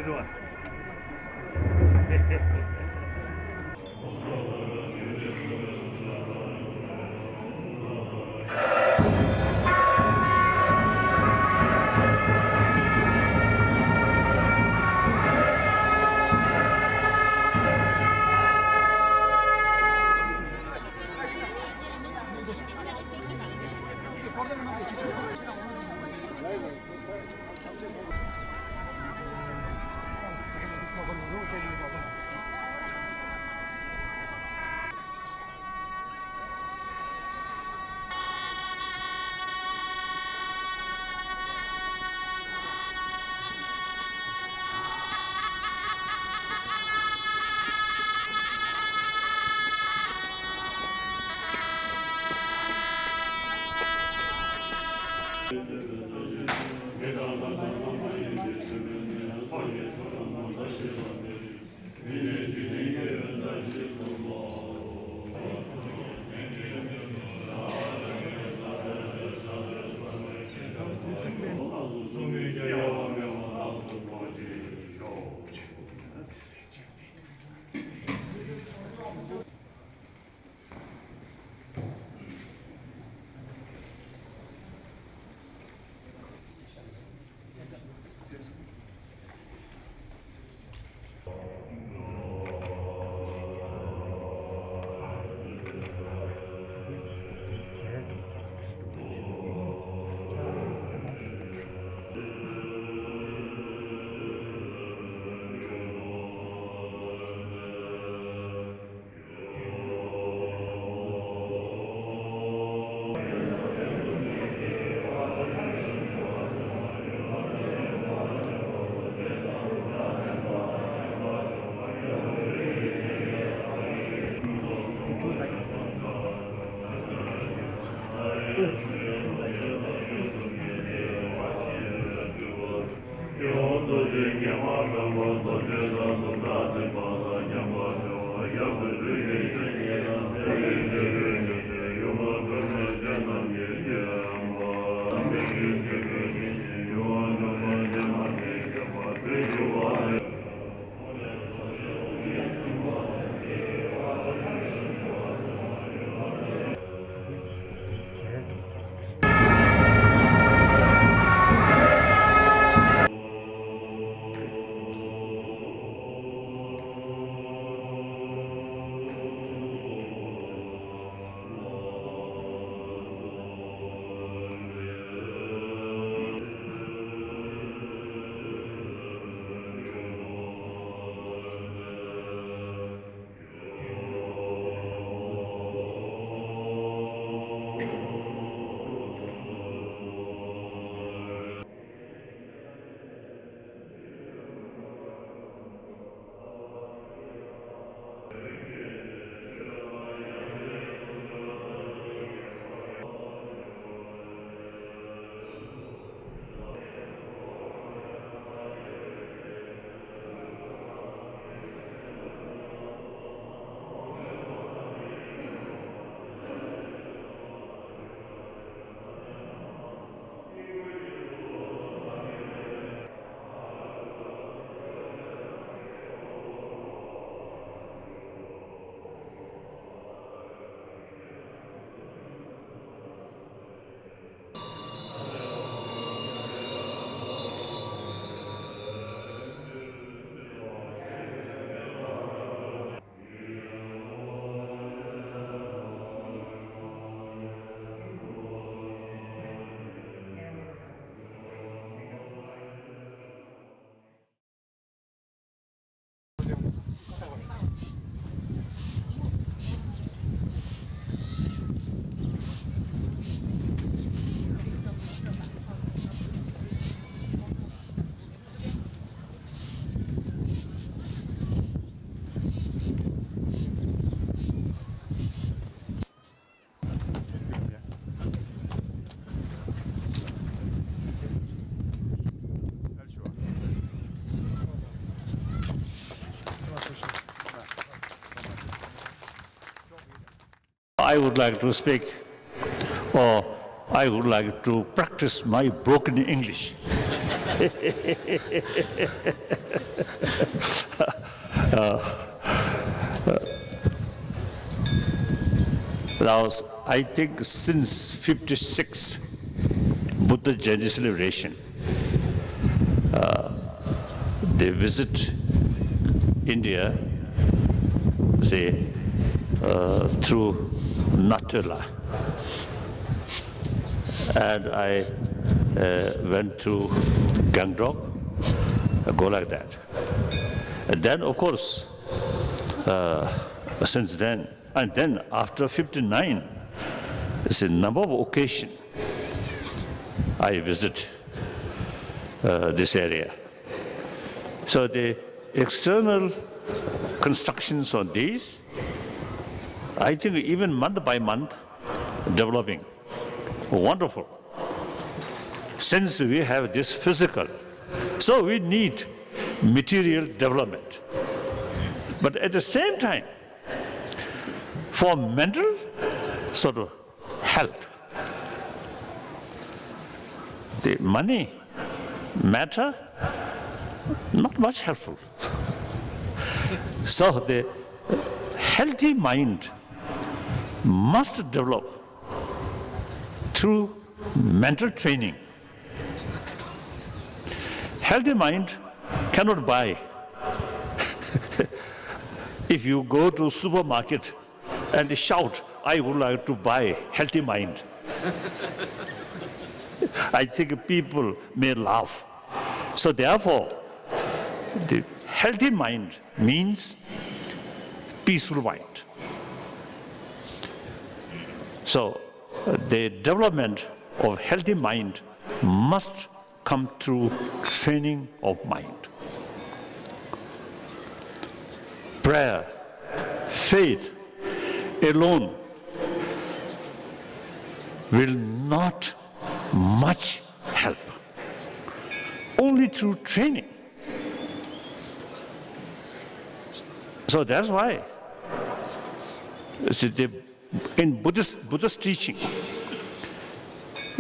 들어와. I would like to speak, or I would like to practice my broken English. Now, I think since 56, Buddha Jayanti celebration, they visit India, say, through Natula. And I went to Gangtok, go like that. And then, of course, since then, and then after 59, it's a number of occasions I visit this area. So the external constructions on these, I think even month by month, developing. Wonderful. Since we have this physical, so we need material development. But at the same time, for mental sort of health, the money, matter, not much helpful. So the healthy mind must develop through mental training. Healthy mind cannot buy. If you go to supermarket and shout, I would like to buy healthy mind, I think people may laugh. So therefore, the healthy mind means peaceful mind. So the development of healthy mind must come through training of mind. Prayer, faith alone will not much help. Only through training. So that's why in Buddhist teaching,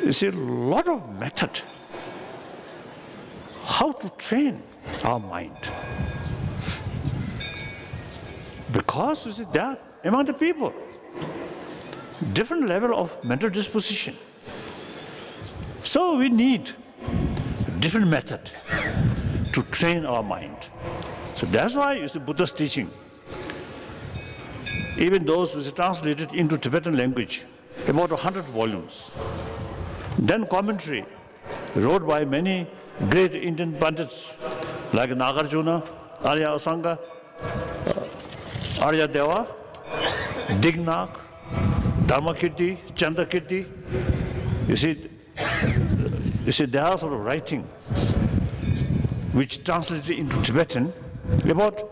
you see a lot of method how to train our mind. Because you see that among the people, different level of mental disposition. So we need different method to train our mind. So that's why you see Buddha's teaching, even those which are translated into Tibetan language, about 100 volumes. Then commentary wrote by many great Indian Pandits like Nagarjuna, Arya Asanga, Arya Deva, Dignath, Dharmakirti, Chandrakirti. You see, they are sort of writing which translated into Tibetan about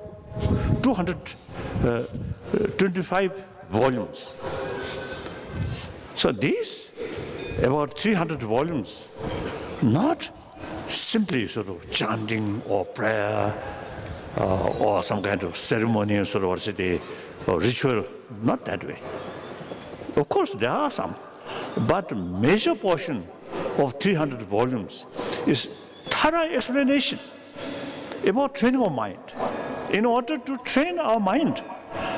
225 volumes. So these, about 300 volumes, not simply sort of chanting or prayer or some kind of ceremonial sort of or ritual, not that way. Of course, there are some, but major portion of 300 volumes is thorough explanation about training of mind. In order to train our mind,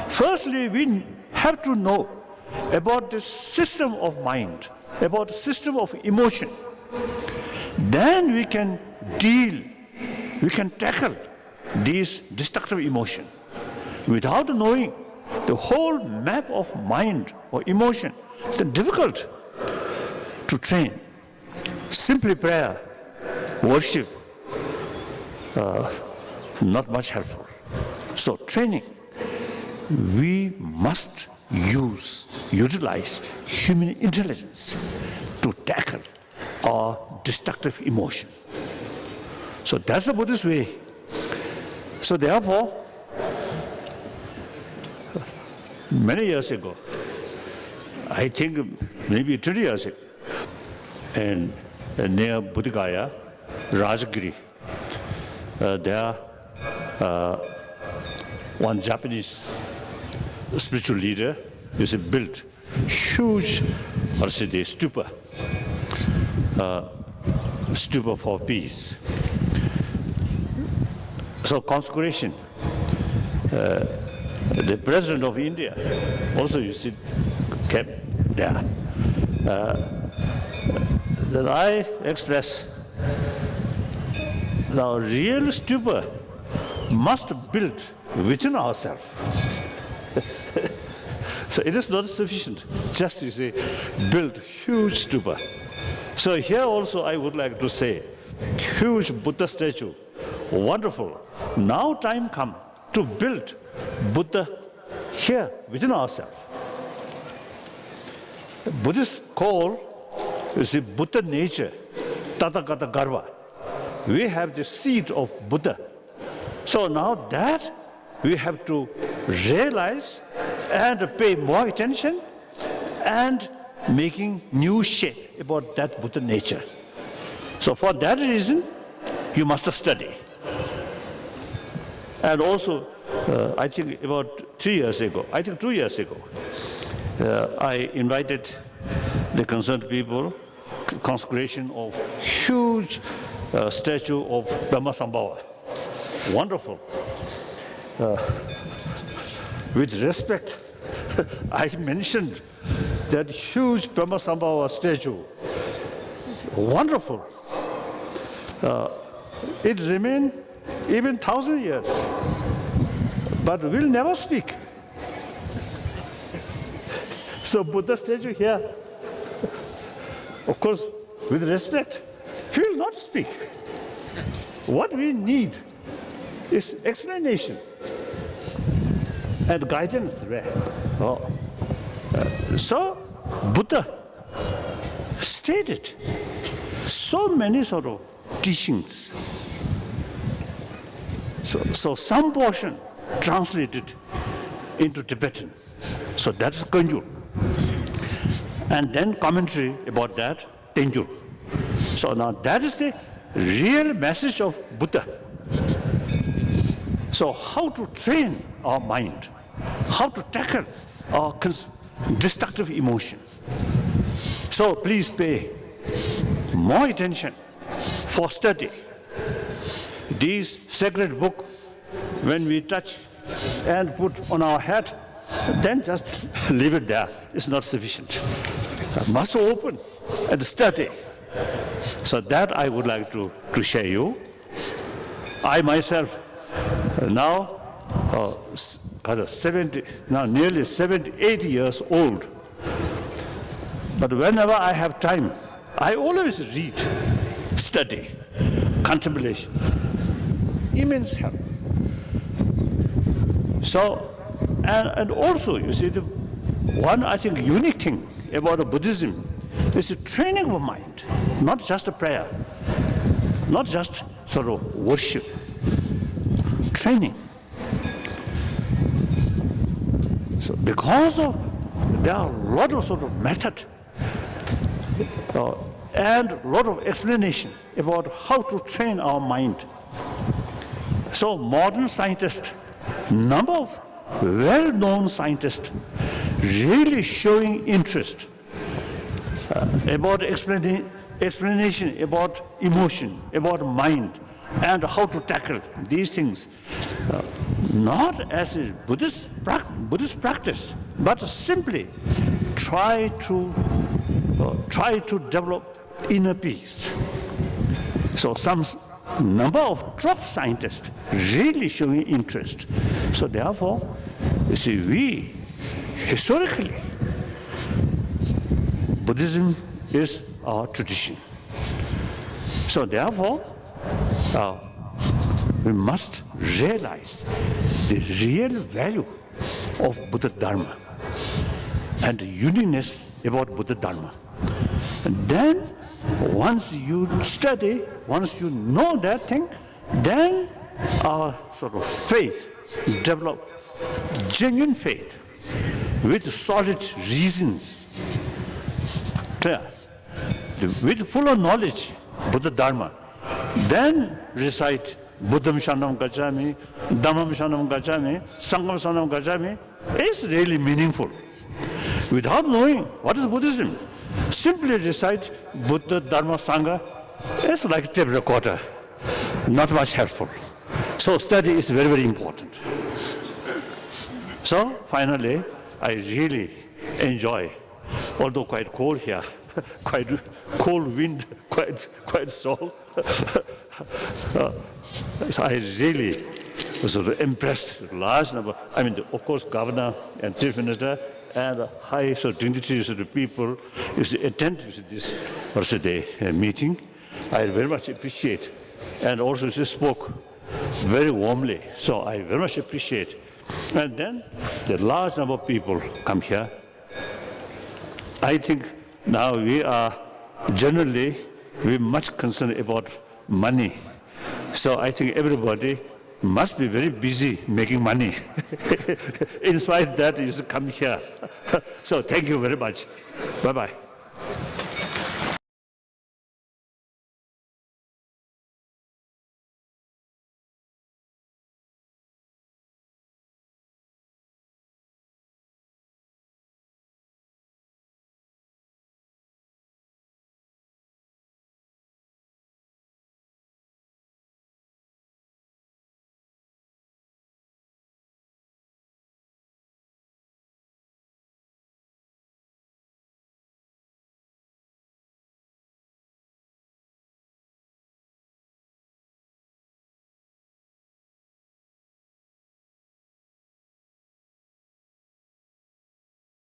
firstly, we have to know about the system of mind, about the system of emotion. Then we can tackle these destructive emotion. Without knowing the whole map of mind or emotion, then difficult to train. Simply prayer, worship, not much helpful. So training, we must utilize human intelligence to tackle our destructive emotion. So that's the Buddhist way. So therefore, many years ago, I think maybe 20 years ago, and near Buddhagaya, Rajagiri, there one Japanese spiritual leader is built huge, stupa for peace. So consecration, the President of India, also you see, kept there. That I express the real stupa must build within ourselves. So it is not sufficient just to say build huge stupa. So here also I would like to say huge Buddha statue, wonderful. Now time come to build Buddha here within ourselves. The Buddhists call the Buddha nature, Tarthagata Garva. We have the seed of Buddha. So now that we have to realize and pay more attention and making new shape about that Buddha nature. So for that reason, you must study. And also, I think about 2 years ago, I invited the concerned people, consecration of huge statue of Brahmasambhava. Wonderful. With respect, I mentioned that huge Brahmasambhava statue. Wonderful. It remained even 1,000 years, but will never speak. So Buddha statue here, of course, with respect, he will not speak. What we need is explanation and guidance. So Buddha stated so many sort of teachings. So some portion translated into Tibetan. So that's Kanjur. And then commentary about that, Tenjur. So now that is the real message of Buddha. So how to train our mind, how to tackle our destructive emotion. So please pay more attention for study. These sacred book, when we touch and put on our head, then just leave it there. It's not sufficient. Must open and study. So that I would like to share you. I myself now nearly 78 years old. But whenever I have time, I always read, study, contemplation. Immense help. So, and also, you see, the one, I think, unique thing about Buddhism is the training of mind, not just a prayer, not just sort of worship, training. So because of, there are a lot of sort of method and a lot of explanation about how to train our mind. So modern scientists, number of well-known scientists really showing interest about explanation about emotion, about mind, and how to tackle these things, not as a Buddhist practice, but simply try to develop inner peace. So some number of top scientists really showing interest. So therefore, you see, we historically, Buddhism is our tradition. So therefore, we must realize the real value of Buddha Dharma and the uniqueness about Buddha Dharma. And then, once you study, once you know that thing, then our sort of faith develop genuine faith with solid reasons. Clear? With full knowledge, Buddha Dharma, then recite Buddham Shanam Gacchami, Dhammam Shanam Gacchami, Sangham Shanam Gacchami is really meaningful. Without knowing what is Buddhism, simply recite Buddha, Dharma, Sangha is like tape recorder, not much helpful. So study is very, very important. So finally, I really enjoy, although quite cold here, quite cold wind, quite strong. So I really was sort of impressed with large number. I mean, of course, governor and chief minister and high sort of dignitaries of the people is attend to this Day meeting. I very much appreciate, and also she spoke very warmly. So I very much appreciate. And then the large number of people come here. I think now we are generally much concerned about money. So I think everybody must be very busy making money. In spite of that, you should come here. So thank you very much. Bye-bye.